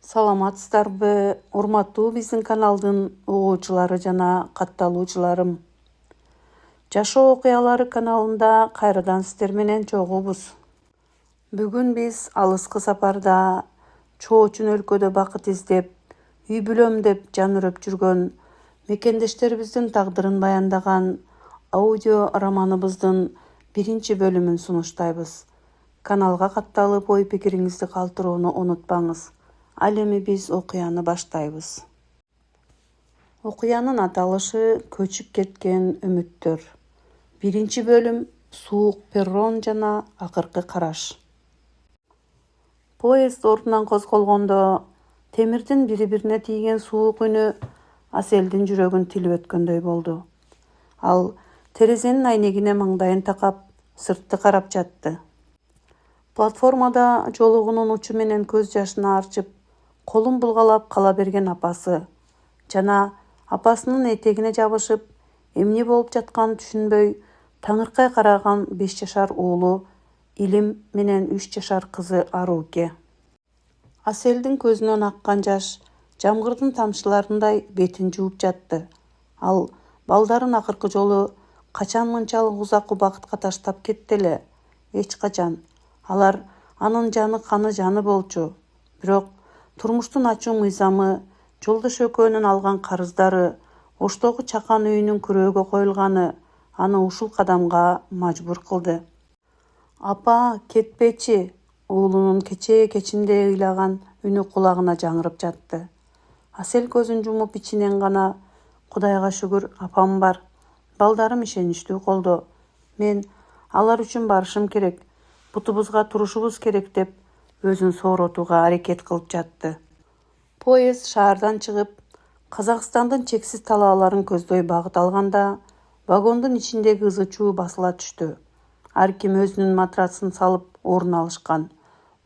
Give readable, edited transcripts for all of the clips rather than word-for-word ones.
Саламатсыздарбы, урматтуу биздин каналдын угуучулары жана катталуучуларым. Жашоо окуялары каналында кайрадан сиздер менен чогуубуз. Бүгүн биз алыскы сапарда чоочун өлкөдө бакыт издеп, үй бүлөм деп жан үрөп жүргөн мекендештерибиздин тагдырын баяндаган аудио романыбыздын 1-бөлүмүн сунуштайбыз. Каналга катталып ой пикириңизди калтырууну унутпаңыз. Ал эми биз окуяны баштайбыз. Окуянын аталышы көчүп кеткен үмүттөр. 1-бөлүм суук перрон жана акыркы караш. Поезд ордунан козголгондо темирдин бири-бирине тийген суук үнү Аселдин жүрөгүн тилип өткөндөй болду. Ал терезенин айнегине маңдайын такап, сыртты карап жатты. Платформада жолугунун учу менен көз жашына арчып, колун булгалап кала берген апасы жана апасынын этегине жабышып, эмне болуп жатканын түшүнбөй, таңыркай караган 5 жашар уулу Илим менен 3 жашар кызы Аруке. Аселдин көзүнөн аккан жаш жамгырдын тамчыларындай бетин жууп жатты. Ал балдарын акыркы жолу качан мынчалык узак убакытка таштап кетти эле? Эч качан. Алар анын жаны каны жаны болчу. Бирок турмуштун ачуу мыйзамы, Жолдош экөөнүн алган карыздары, оштогу чакан үйүнүн күрөөгө коюлганы аны ушул кадамга мажбур кылды. Апа, кетпечи, уулунун кечинде ыйлаган үнү кулагына жаңырып жатты. Асел көзүн жумуп ичинен гана Кудайга шүгүр, апам бар. Балдарым ишеничтүү колдо. Мен алар үчүн барышым керек, бутубузга турушубуз керек деп өзүн сооротууга аракет кылып жатты. Поезд шаардан чыгып, Казакстандын чексиз талааларын көздөй багыт алганда, вагондун ичиндеги ызы-чуу басыла түштү. Ар ким өзүнүн матрасын салып орун алышкан.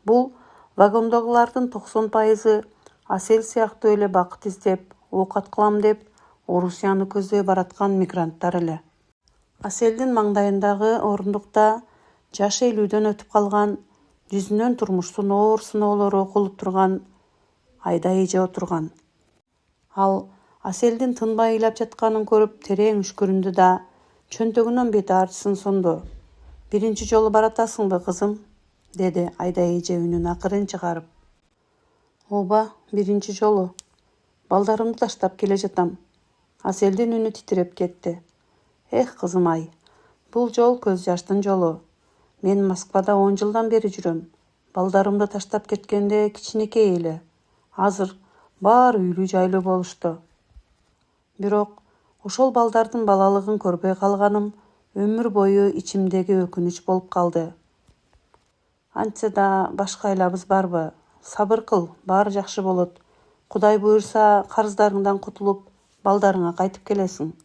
Бул вагондогулардын 90% Асел сыяктуу эле бакыт издеп, оокат кылам деп, Орусияны көздөй бараткан мигранттар эле. Аселдин маңдайындагы орундукта жашы 50дөн өтүп калган, жүзүнөн турмуштун оор сыноолору окулуп турган Айда эже отурган. Ал Аселдин тынбай ыйлап жатканын көрүп терең үшкүрүндү да чөнтөгүнөн бет аарчысын сунду. «Биринчи жолу баратасыңбы, кызым?» деди Айда эже үнүн акырын чыгарып. «Ооба, 1-жолу. Балдарымды таштап келе жатам». Аселдин үнү титиреп кетти. «Эх, кызым ай, бул жол көз жаштын жолу. Мен Москвада 10 жылдан бери жүрөм. Балдарымды таштап кеткенде кичинекей эле. Азыр баары үйлүү жайлуу болушту. Бирок ошол балдардын балалыгын көрбөй калганым өмүр бою ичимдеги өкүнүч болуп калды. Антсе да башка айлабыз барбы? Сабыр кыл, баары жакшы болот. Кудай буйрса, карыздарыңдан кутулуп, балдарыңа кайтып келесиң».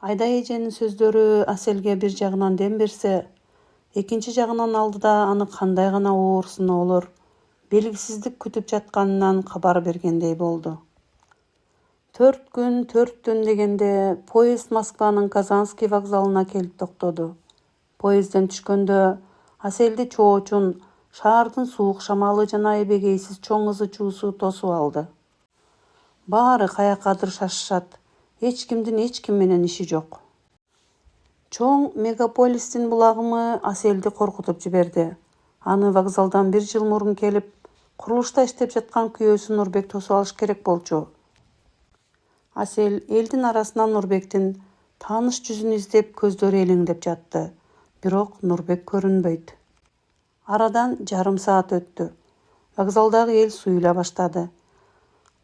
Айда эженин сөздөрү Аселге бир жагынан дем берсе, экинчи жагынан алдыда аны кандай гана оор сыноолор, белгисиздик күтүп жатканынан кабар бергендей болду. 4 күн 4 түн дегенде поезд Москванын Казанский вокзалына келип токтоду. Поездден түшкөндө Аселди чоочун, шаардын суук шамалы жана эбегейсиз чоң ызы-чуусу тосуп алды. Баары каякадыр шашышат, эч кимдин эч ким менен иши жок. Чоң мегаполистин булагымы Аселди коркутуп жиберди. Аны вокзалдан 1 жыл мурун келип, курулушта иштеп жаткан күйөөсү Нурбек тосуп алыш керек болчу. Асел элдин арасынан Нурбектин тааныш жүзүн издеп көздөрү элеңдеп жатты. Бирок Нурбек көрүнбөйт. Арадан жарым саат өттү. Вокзалдагы эл суюла баштады.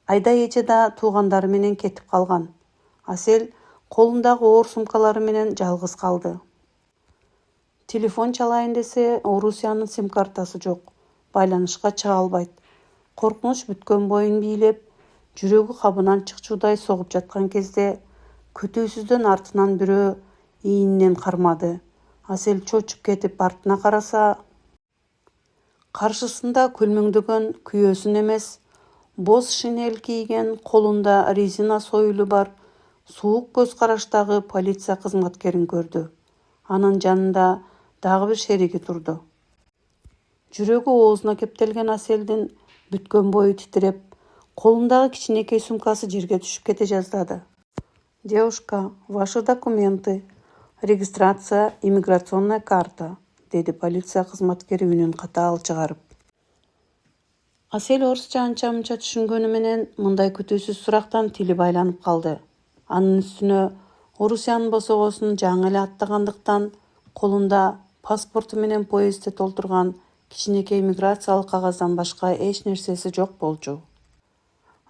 Айда эже да туугандары менен кетип калган. Асел колундагы оор сумкалары менен жалгыз калды. Телефон чалайын десе, Орусиянын сим-картасы жок. Байланышка чыга албайт. Коркунуч бүткөн боюн бийлеп, жүрөгү кабынан чыкчуудай согуп жаткан кезде күтүүсүздөн артынан бирөө ийинен кармады. Асел чочуп кетип артына караса, каршысында күлмүңдөгөн күйөөсүн эмес, боз шинель кийген, колунда резина союлу бар, суук көз караштагы полиция кызматкерин көрдү. Анын жанында дагы бир шериги турду. Жүрегі оозуна кептелген Аселдин бүткөн бою титиреп, колундагы кичинекей сумкасы жерге түшүп кете жаздады. «Девушка, ваши документы, регистрация, иммиграционная карта», dedi полиция кызматкери үнүн катаал чыгарып. Асел орусча анча-мынча түшүнгөнү менен мындай күтүүсүз сурактан тили байланып калды. Анын үстүнө Орусиянын босогосун жаңы эле аттагандыктан колунда паспорту менен поездде толтурган кичинекей миграциялык кагаздан башка эч нерсеси жок болчу.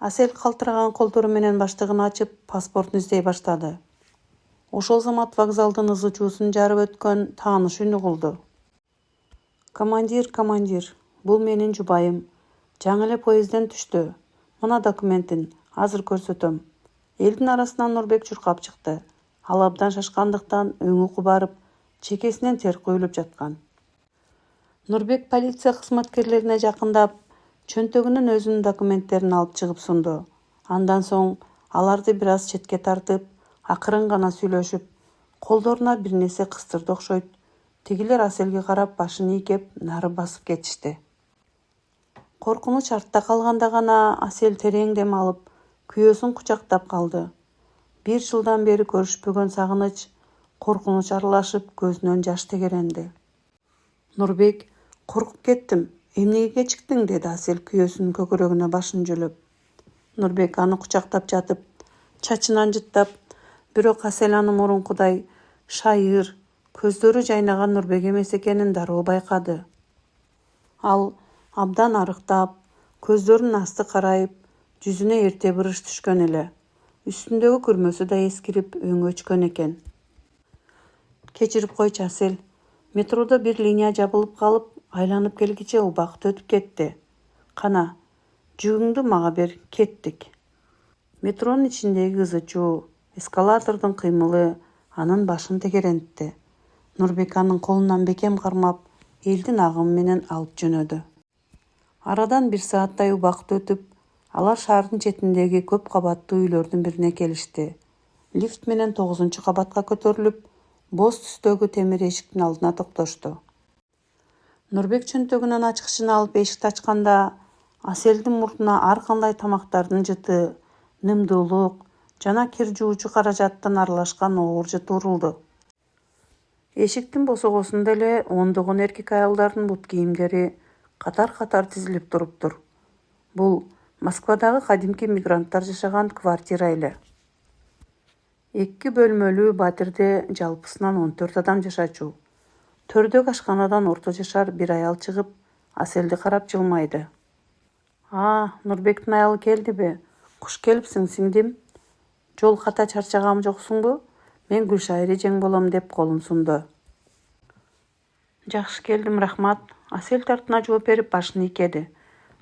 Асел калтыраган колдору менен баштыгын ачып, паспортун издей баштады. Ошол замат вокзалдын ызы-чуусун жарып өткөн тааныш үнү угулду. Командир, бул менин жубайым. Жаңы эле поездден түштү. Мына документин, азыр көрсөтөм. Элдин арасынан Нурбек чуркап чыкты. Ал абдан шашкандыктан өңү кубарып, чекесинен тер куюлуп жаткан. Нурбек полиция кызматкерлерине жакындап, чөнтөгүнөн өзүнүн документтерин алып чыгып сунду. Андан соң аларды бир аз четке тартып, акырын гана сүйлөшүп, колдоруна бир нерсе кыстырды окшойт. Тигилер Аселге карап башын ийкеп, нары басып кетишти. Коркунуч артта калганда гана Асел терең дем алып, күйөөсүн кучактап калды. 1 жылдан бери көрүшпөгөн сагыныч, коркунуч аралашып көзүнөн жаш тегеренди. Нурбек, коркуп кеттим. Эмнеге кечиктиң, деди Асел күйөөсүнүн көкүрөгүнө башын жүлөп. Нурбек аны кучактап жатып, чачынан жыттап, бирок Асел аны мурункудай шайыр, көздөрү жайнаган Нурбек эмес экенин дароо байкады. Ал абдан арыктап, көздөрүнүн асты карайып, жүзүнө эрте бырыш түшкөн эле. Үстүндөгү күрмөсү да эскирип, өңү өчкөн экен. Кечирип койчу Асел. Метрода бир линия жабылып калып, айланып келгиче убакыт өтүп кетти. Кана, жүгүңдү мага бер, кеттик. Метронун ичиндеги ызы-чуу, эскалатордун кыймылы анын башын тегерентти. Нурбек анын колунан бекем кармап, элдин агымы менен алып жөнөдү. Арадан 1 сааттай убакыт өтүп, алар шаардын четиндеги көп кабаттуу үйлөрдүн бирине келишти. Лифт менен 9-кабатка көтөрүлүп, боз түстөгү темир эшиктин алдына токтошту. Нурбек чөнтөгүнөн ачкычын алып эшикти ачканда, Аселдин мурдуна ар кандай тамактардын жыты, нымдуулук жана кир жуучу каражаттын аралашкан оор жыты урулду. Эшиктин босогосунда эле ондогон эркек аялдардын бут кийимдери катар-катар тизилип туруптур. Бул Москвадагы кадимки мигранттар жашаган квартира эле. 2 бөлмөлүү батирде жалпысынан 14 адам жашачу. Төрдөгү ашканадан орто жашар бир аял чыгып, Аселди карап жылмайды. Нурбектин аялы келдиби? Куш келипсиң, сиңдим? Жол ката чарчагам жоксуңбу? Мен Гүлшайыр эжең болом, деп колун сунду. Жакшы келдим, рахмат. Асел тартына жооп берип башын ийкеди.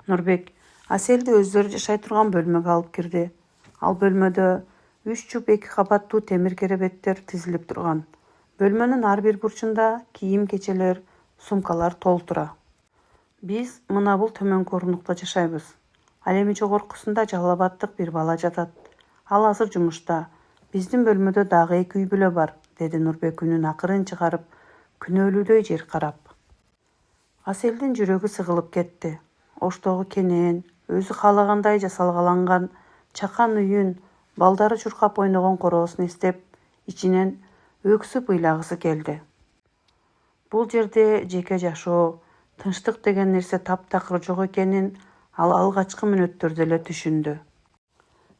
Нурбек Аселди өздөрү жашай турган бөлмөгө алып кирди. Ал бөлмөдө 3 жуп 2 кабаттуу темир керебеттер тизилип турган. Бөлмөнүн ар бир бурчунда кийим-кечелер, сумкалар толтура. Биз мына бул төмөнкү орундукта жашайбыз. Ал эми жогоркусунда Жалал Абадтык бир бала жатат. Ал азыр жумушта. Биздин бөлмөдө дагы 2 үй бүлө бар, деди Нурбек үнүн акырын чыгарып, күнөөлүүдөй жер карап. Аселдин жүрөгү сыгылып кетти. Оштогу кенен, өзү каалагандай жасалгаланган чакан үйүн, балдары чуркап ойногон короосун эстеп, ичинен өксүп ыйлагысы келди. Бул жерде жеке жашоо, тынчтык деген нерсе таптакыр жок экенин ал алгачкы мүнөттөрдө эле түшүндү.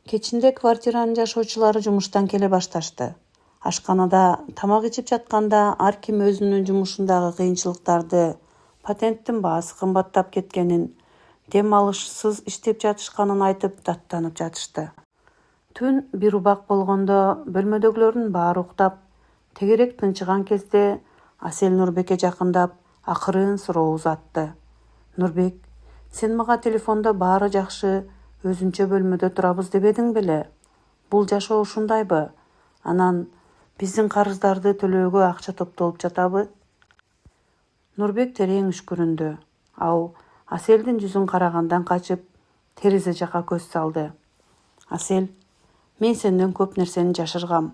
Кечинде квартиранын жашоочулары жумуштан келе башташты. Ашканада тамак ичип жатканда ар ким өзүнүн жумушундагы кыйынчылыктарды, патенттин баасы кымбаттап кеткенин, дем алышсыз иштеп жатышканын айтып даттанып жатышты. Түн бир убак болгондо бөлмөдөгүлөрдүн баары уктап, тегерек тынчыган кезде Асел Нурбекке жакындап, акырын суроо узатты. Нурбек, сен мага телефондо баары жакшы, өзүнчө бөлмөдө турабыз дебедиң беле? Бул жашоо ушундайбы? Анан биздин карыздарды төлөөгө акча топтолуп жатабы? Нурбек терең үшкүрүндү. Ал Аселдин жүзүн карагандан качып, терезе жака көз салды. Асел, мен сенден көп нерсени жашыргам.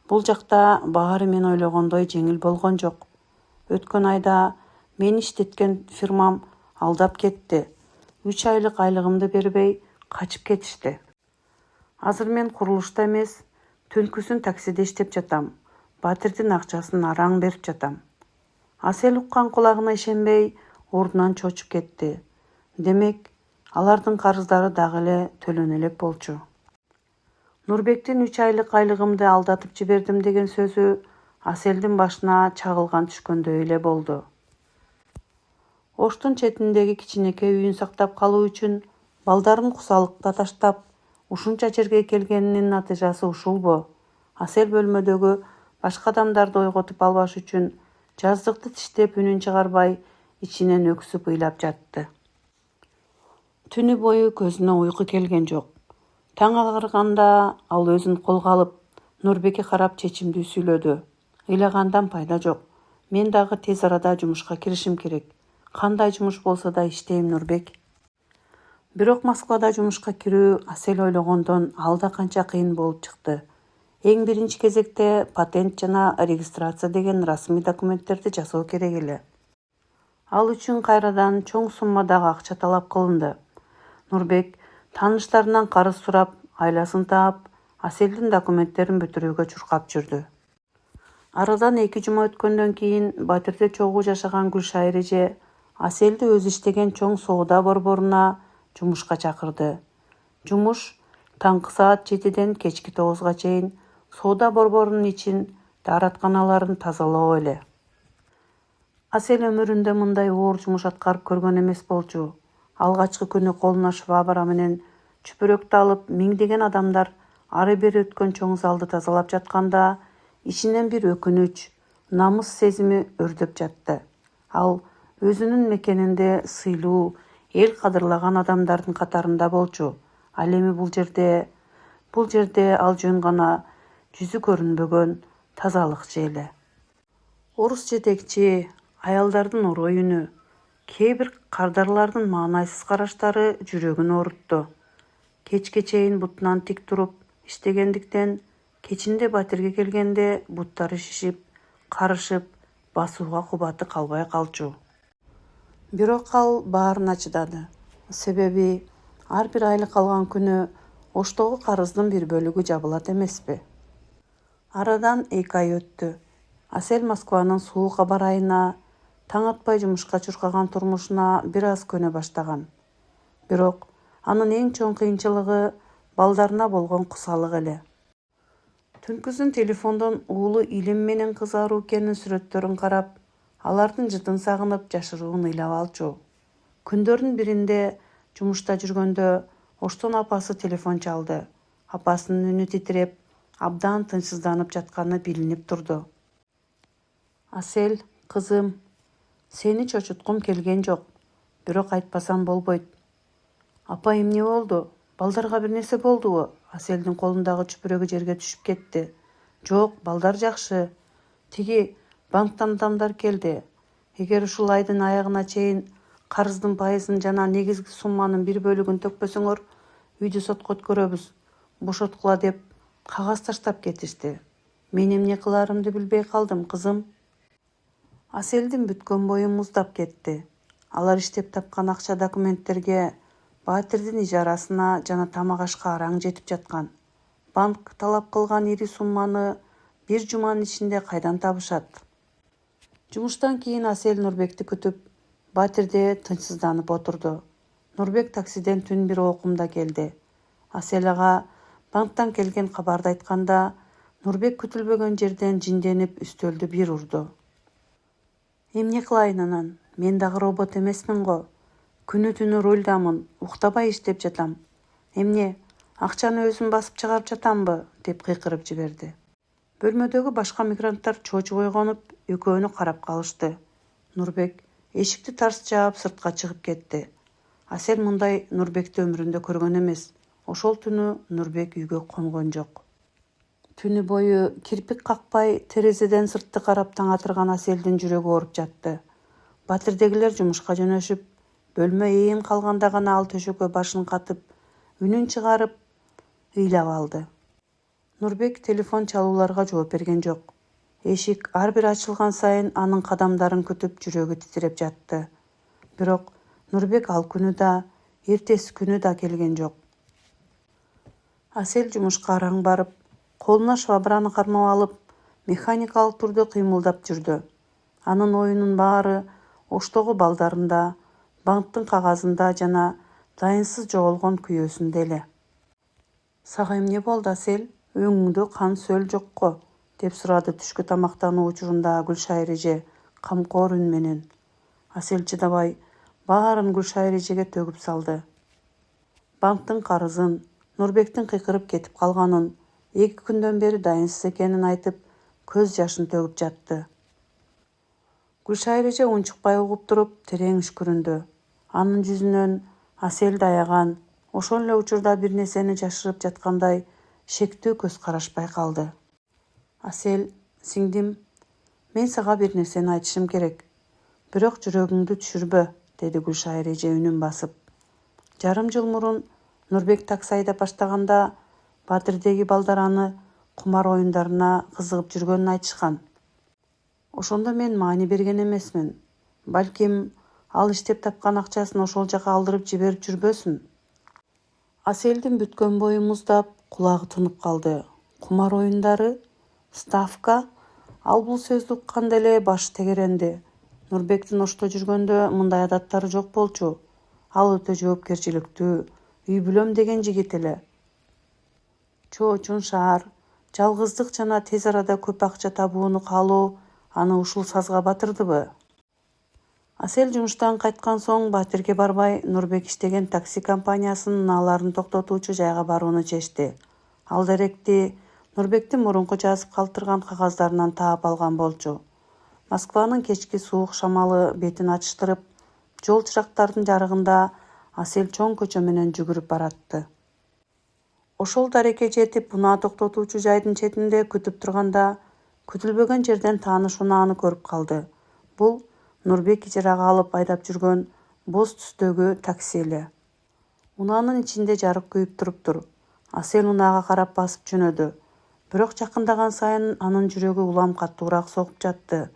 Бул жакта баары мен ойлогондой жеңил болгон жок. Өткөн айда Мен иштеткен фирмам алдап кетти. 3 айлык айлыгымды бербей качып кетишти. Азыр мен курулушта эмес, түнкүсүн таксиде иштеп жатам. Батирдин акчасын араң берип жатам. Асел уккан кулагына ишенбей ордунан чочуп кетти. Демек, алардын карыздары дагы эле төлөнө элек болчу. Нурбектин 3 айлык айлыгымды алдатып жибердим деген сөзү Аселдин башына чагылган түшкөндөй эле болду. Оштун четиндеги кичинекей үйүн сактап калуу үчүн балдарын кусалыкта таштап, ушунча жерге келгенинин натыйжасы ушулбу? Асел бөлмөдөгү башка адамдарды ойготуп албаш үчүн жаздыкты тиштеп үнүн чыгарбай, ичинен өксүп ыйлап жатты. Түнү бою көзүнө уйку келген жок. Таң агарганда ал өзүн колго алып, Нурбекке карап чечимдүү сүйлөдү. Ыйлагандан пайда жок. Мен дагы тез арада жумушка киришим керек. Кандай жумуш болсо да иштейм, Нурбек. Бирок Москвада жумушка кирүү Асел ойлогондон алда канча кыйын болуп чыкты. Эң биринчи кезекте патент жана регистрация деген расмий документтерди жасоо керек эле. Ал үчүн кайрадан чоң суммадагы акча талап кылынды. Нурбек тааныштарынан карыз сурап, айласын таап, Аселдин документтерин бүтүрүүгө чуркап жүрдү. Арадан 2 жума өткөндөн кийин Батирде чогуу жашаган Гүлшайыр эже Аселди өзү иштеген чоң соода борборуна жумушка чакырды. Жумуш таңкы саат 7ден кечки 9га чейин соода борборунун ичин, дааратканаларын тазалоо эле. Асел өмүрүндө мындай оор жумуш аткарып көргөн эмес болчу. Алгачкы күнү колуна швабра менен чүпүрөктү алып, миңдеген адамдар ары-бери өткөн чоң залды тазалап жатканда, ичинен бир өкүнүч, намыс сезими өрдөп жатты. Ал өзүнүн мекенинде сыйлуу, эл кадырлаган адамдардын катарында болчу. Ал эми бул жерде ал жөн гана жүзү көрүнбөгөн тазалыкчы эле. Орус жетекчи аялдардын орой үнү, кээ бир кардарлардын маанайсыз караштары жүрөгүн оорутtu. Кечке чейин бутунан тик туруп иштегендиктен, кечинде Батирге келгенде буттары шишип, карышып, басууга кубаты калбай калчу. Бирок ал баарына чыдады. Себеби ар бир айлык алган күнү Оштогу карыздын бир бөлүгү жабылат эмеспи? Арадан 2 ай өттү. Асел Москванын суук аба ырайына, таң атпай жумушка чуркаган турмушуна бир аз көнө баштаган. Бирок анын эң чоң кыйынчылыгы балдарына болгон кусалык эле. Түнкүсүн телефондон уулу илим менен кызаруу экенин сүрөттөрүн карап, алардын жытын сагынып жашыруун ыйлап алчу. Күндөрдүн биринде жумушта жүргөндө Оштон апасы телефон чалды. Апасынын үнү титиреп, абдан тынчсызданып жатканы билинип турду. Асел, кызым, сени чочуткум келген жок, бирок айтпасам болбойт. Апа, эмне болду? Балдарга бир нерсе болдубу? Аселдин колундагы чүпүрөгү жерге түшүп кетти. Жок, балдар жакшы. Тиги банктан адамдар келди. Эгер ушул айдын аягына чейин карыздын пайызын жана негизги сумманын бир бөлүгүн төкпөсөңөр, үйдү сотко өткөрөбүз, бошоткула деп кагаз таштап кетишти. Мен эмне кыларымды билбей калдым, кызым. Аселдин бүткөн бою муздап кетти. Алар иштеп тапкан акча документтерге, Батирдин ижарасына жана тамак-ашка араң жетип жаткан. Банк талап кылган ири сумманы бир жуманын ичинде кайдан табышат? Жумуштан кийин Асел Нурбекти күтүп, Батирде тынчсызданып отурду. Нурбек таксиден түн бир окумда келди. Асел ага банктан келген кабарды айтканда, Нурбек күтүлбөгөн жерден жинденип үстөлдү бир урду. Эмне кылайын анан? Мен дагы робот эмесмин го. Күнү-түнү рульдамын, уктабай иштеп жатам. Эмне, акчаны өзүм басып чыгарып жатамбы? Деп кыйкырып жиберди. Бөлмөдөгү башка мигранттар чочуп ойгонуп, экөөнү карап калышты. Нурбек эшикти тарс жаап сыртка чыгып кетти. Асел мындай Нурбекти өмүрүндө көргөн эмес. Ошол түнү Нурбек үйгө конгон жок. Түнү бою кирпик какпай, терезеден сыртты карап таң атырган Аселдин жүрөгү ооруп жатты. Батирдегилер жумушка жөнөшүп, бөлмө ээн калганда гана ал төшөккө башын катып, үнүн чыгарып, ыйлап алды. Нурбек телефон чалууларга жооп берген жок. Эшик ар бир ачылган сайын анын кадамдарын күтүп жүрөгү титиреп жатты. Бирок Нурбек ал күнү да, эртеси күнү да келген жок. Асель жумушка араң барып, колуна швабраны кармап алып, механикалык түрдө кыймылдап жүрдү. Анын оюнун баары оштогу балдарында, банктын кагазында жана дайынсыз жоголгон күйөөсүндө эле. Сага эмне болду, Асель? Өңүңдө кан сөл жокко? Деп сурады түшкү тамактануу учурунда Гүлшайыр эже камкор үн менен. Асель чыдабай баарын Гүлшайыр эжеге төгүп салды. Банктын карызын, Нурбектин кыйкырып кетип калганын, 2 күндөн бери дайынсыз экенин айтып, көз жашын төгүп жатты. Гүлшайыр эже унчукпай угуп туруп, терең үшкүрүндү. Анын жүзүнөн Асель аяган, ошол эле учурда бир нерсени жашырып жаткандай шектүү көз караш байкалды. Асель, сиңдим, мен сага бир нерсени айтышым керек. Бирок жүрөгүңдү түшүрбө, деди Гүлшайыр эже үнүн басып. Жарым жыл мурун Нурбек такси айдап баштаганда Батирдеги балдар аны кумар оюндарына кызыгып жүргөнүн айтышкан. Ошондо мен маани берген эмесмин. Балким ал иштеп тапкан акчасын ошол жака алдырып жиберип жүрбөсүн. Аселдин бүткөн бою муздап, кулагы тынып калды. Кумар оюндары? Ставка? Ал бул сөздү укканда эле башы тегеренди. Нурбектин ошто жүргөндө мындай адаттары жок болчу. Ал өтө жоопкерчиликтүү, үй бүлөм деген жигит эле. Чоочун шаар, жалгыздык жана тез арада көп акча табууну каалоо аны ушул сазга батырдыбы? Асель жумуштан кайткан соң Батирге барбай, Нурбек иштеген такси компаниясынын унааларын токтотуучу жайга барууну чечти. Ал деректи Нурбектин мурунку жазып калтырган кагаздарынан таап алган болчу. Москванын кечки суук шамалы бетин ачыштырып, жол чырактардын жарыгында Асель чоң көчө менен жүгүрүп баратты. Ошол дарекке жетип, унаа токтотуучу жайдын четинде күтүп турганда, күтүлбөгөн жерден тааныш унааны көрүп калды. Бул Нурбек ижарага алып айдап жүргөн боз түстөгү такси эле. Унаанын ичинде жарык күйүп туруптур. Асель унаага карап басып жөнөдү. Бирок жакындаган сайын анын жүрөгү улам каттуураак согуп жатты.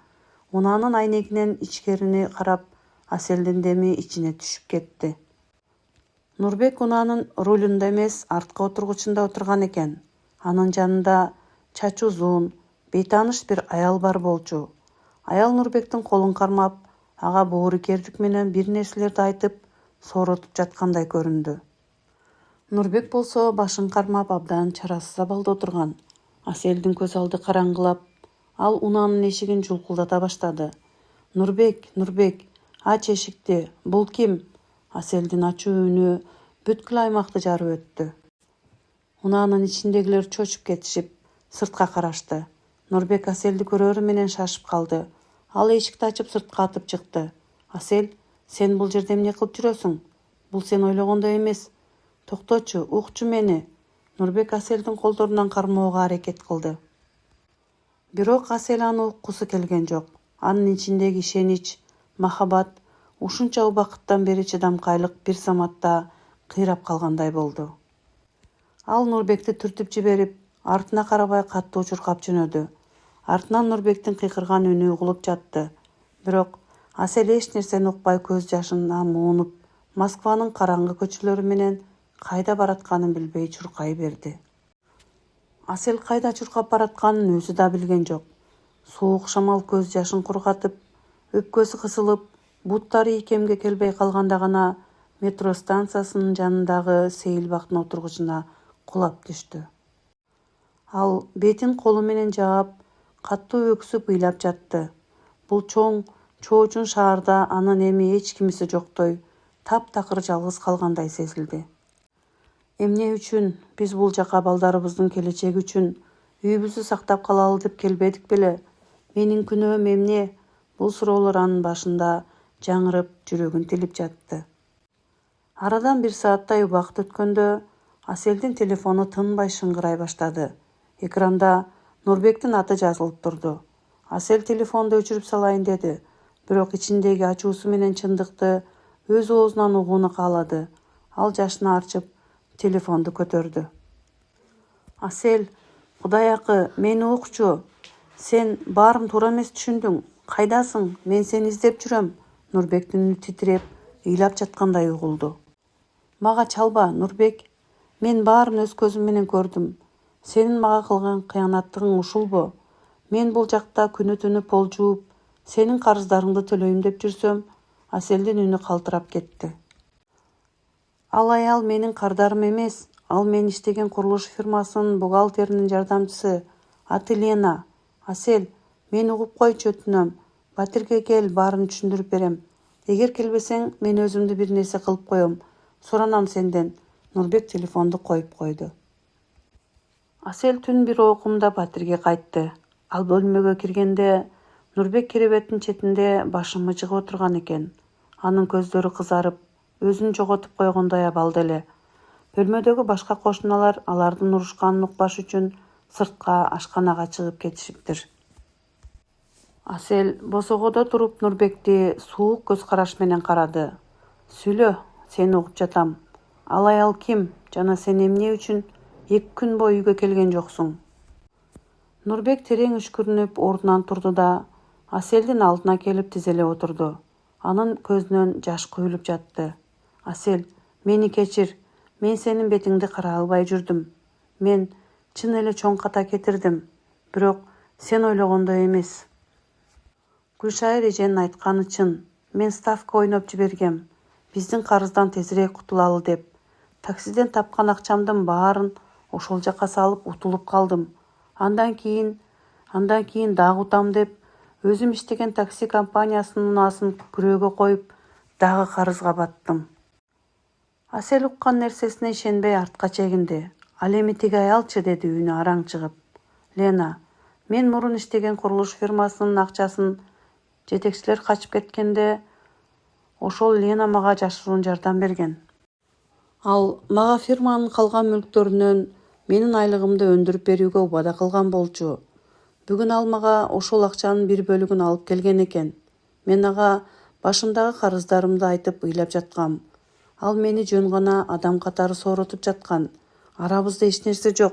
Унаанын айнегинен ичкерини карап, Аселдин деми ичине түшүп кетти. Нурбек унаанын рулунда эмес, арткы отургучунда отурган экен. Анын жанында чачы узун, бейтааныш бир аял бар болчу. Аял Нурбектин колун кармап, ага боорукердик менен бир нерселерди айтып, сооротуп жаткандай көрүндү. Нурбек болсо башын кармап абдан чарасыз абалда отурган. Аселдин көз алды караңгылап, ал унаанын эшигин жулкулдата баштады. Нурбек, Нурбек, ач эшикти, бул ким? Аселдин ачуу үнү бүткүл аймакты жарып өттү. Унаанын ичиндегилер чочуп кетишип, сыртка карашты. Нурбек Аселди көрөрү менен шашып калды. Ал эшикти ачып сыртка атып чыкты. Асель, сен бул жерде эмне кылып жүрөсүң? Бул сен ойлогондой эмес. Токточу, укчу мени. Нурбек Аселдин колдорунан кармоого аракет кылды. Бирок Асель аны уккусу келген жок. Анын ичиндеги ишенич, махабат ушунча убакыттан бери чыдамкайлык бир заматта кыйрап калгандай болду. Ал Нурбекти түртүп жиберип, артына карабай катуу чуркап жөнөдү. Артынан Нурбектин кыйкырган үнү угулуп жатты. Бирок Асель эч нерсени укпай көз жашына муунуп, Москванын караңгы көчөлөрү менен кайда баратканын билбей чуркай берди. Асель кайда чуркап баратканын өзү да билген жок. Суук шамал көз жашын кургатып, өпкөсү кысылып, буттары ийкемге келбей калганда гана метро станциясынын жанындагы сейилбактын отургучуна кулап түштү. Ал бетин колу менен жаап, катуу өксүп ыйлап жатты. Бул чоң, чоочун шаарда анын эми эч кимиси жоктой, таптакыр жалгыз калгандай сезилди. Эмне үчүн биз бул жака балдарыбыздын келечеги үчүн үйүбүздү сактап калалы деп келбедик беле? Менин күнөөм эмне? Бул суроолор анын башында жаңырып, жүрөгүн тилип жатты. Арадан бир сааттай убакыт өткөндө Аселдин телефону тынбай шыңгырай баштады. Экранда Нурбектин аты жазылып турду. Асель телефонду өчүрүп салайын деди, бирок ичиндеги ачуусу менен чындыкты өз оозунан угууну каалады. Ал жашын арчып, телефонду көтөрдү. Асель, Кудай акы, мени укчу. Сен баарын туура эмес түшүндүң. Кайдасың? Мен сени издеп жүрөм. Нурбектин үнү титиреп, ыйлап жаткандай угулду. Мага чалба, Нурбек. Мен баарын өз көзүм менен көрдүм. Сенин мага кылган кыянаттыгың ушулбу? Мен бул жакта күнү-түнү пол жууп, сенин карыздарыңды төлөйм деп жүрсөм, Аселдин үнү калтырап кетти. Ал аял менин кардарым эмес. Ал мен иштеген курулуш фирмасынын бухгалтеринин жардамчысы. Аты Лена. Асел, мен угуп койчу, өтүнөм. Батирге кел, баарын түшүндүрүп берем. Эгер келбесең, мен өзүмдү бир нерсе кылып коем. Суранам сенден. Нурбек телефонду коюп койду. Асел түн бир окумда Батирге кайтты. Ал бөлмөгө киргенде Нурбек керебеттин четинде башы мыжыгып отурган экен. Анын көздөрү кызарып, өзүн жоготуп койгондой абалда эле. Бөлмөдөгү башка кошуналар алардын урушканын укпаш үчүн сыртка ашканага чыгып кетишиптир. Асел босогодо туруп Нурбекти суук көз караш менен карады. Сүйлө, сени угуп жатам. Ал аял ким жана сен эмне үчүн 2 күн бою үйгө келген жоксуң? Нурбек терең үшкүрүнүп ордунан турду да Аселдин алдына келип тизелеп отурду. Анын көзүнөн жаш куюлуп жатты. Асел, мени кечир. Мен сенин бетиңди карай албай жүрдүм. Мен чын эле чоң ката кетирдим. Бирок сен ойлогондой эмес. Гүлшайыр эженин айтканы чын. Мен ставка ойноп жибергем. Биздин карыздан тезирээк кутулалы деп. Таксиден тапкан акчамдын баарын ошол жака салып утулуп калдым. Андан кийин дагы утам деп, өзүм иштеген такси компаниясынын унаасын күрөөгө коюп, дагы карызга баттым. Асел уккан нерсесине ишенбей артка чегинди. Ал эми тиги аялчы, деди үнү араң чыгып. Лена, мен мурун иштеген курулуш фирмасынын акчасын жетекчилер качып кеткенде, ошол Лена мага жашыруун жардам берген. Ал мага фирманын калган мүлктөрүнөн менин айлыгымды өндүрүп берүүгө убада кылган болчу. Бүгүн ал мага ошол акчанын бир бөлүгүн алып келген экен. Мен ага башымдагы карыздарымды айтып ыйлап жаткам. Ал мени жөн гана адам катары сооротуп жаткан. Арабызда эч нерсе жок.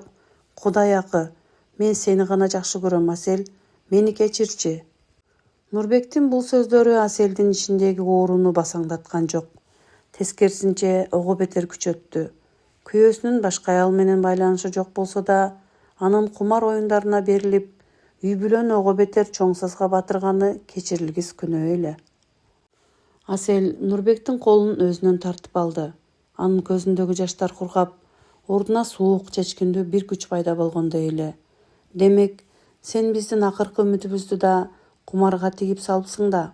Кудай акы, мен сени гана жакшы көрөм, Асел. Мени кечирчи. Нурбектин бул сөздөрү Аселдин ичиндеги ооруну басаңдаткан жок. Тескерисинче ого бетер күчөттү. Күйөөсүнүн башка аял менен байланышы жок болсо да, анын кумар оюндарына берилип, үй бүлөнү ого бетер чоң сазга батырганы кечирилгис күнөө эле. Асел Нурбектин колун өзүнөн тартып алды. Анын көзүндөгү жаштар кургап, ордуна суук, чечкиндүү бир күч пайда болгондой эле. Демек, сен биздин акыркы үмүтүбүздү да кумарга тигип салыпсың да.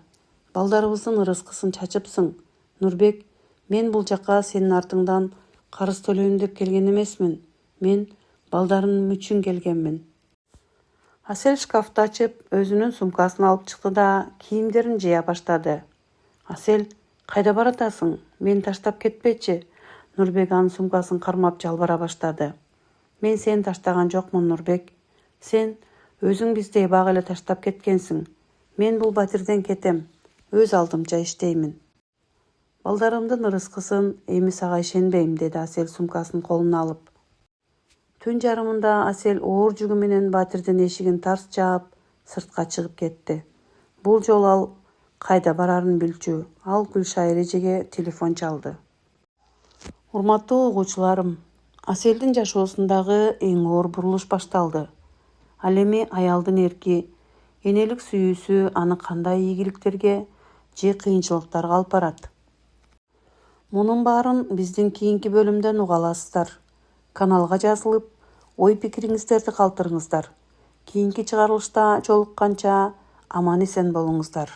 Балдарыбыздын ырыскысын чачыпсың. Нурбек, мен бул жака сенин артыңдан карыз төлөйм деп келген эмесмин. Мен балдарым үчүн келгенмин. Асел шкафты ачып, өзүнүн сумкасын алып чыкты да кийимдерин жыя баштады. Асел, кайда баратасың? Мени таштап кетпечи. Нурбек анын сумкасын кармап жалбара баштады. Мен сени таштаган жокмун, Нурбек. Сен өзүң бизди эбак эле таштап кеткенсиң. Мен бул Батирден кетем. Өз алдымча иштеймин. Балдарымдын ырыскысын эми сага ишенбейм, деди Асел сумкасын колуна алып. Түн жарымында Асел оор жүгү менен Батирдин эшигин тарс жаап, сыртка чыгып кетти. Бул жолу ал кайда барарын билчү. Ал Гүлшайыр эжеге телефон чалды. Урматтуу угуучуларым, Аселдин жашоосундагы эң оор бурулуш башталды. Ал эми аялдын эрки, энелик сүйүүсү аны кандай ийгиликтерге же кыйынчылыктарга алып барат? Мунун баарын биздин кийинки бөлүмдөн уга аласыздар. Каналга жазылып, ой-пикириңиздерди калтырыңыздар. Кийинки чыгарылышта жолукканча аман-эсен болуңуздар.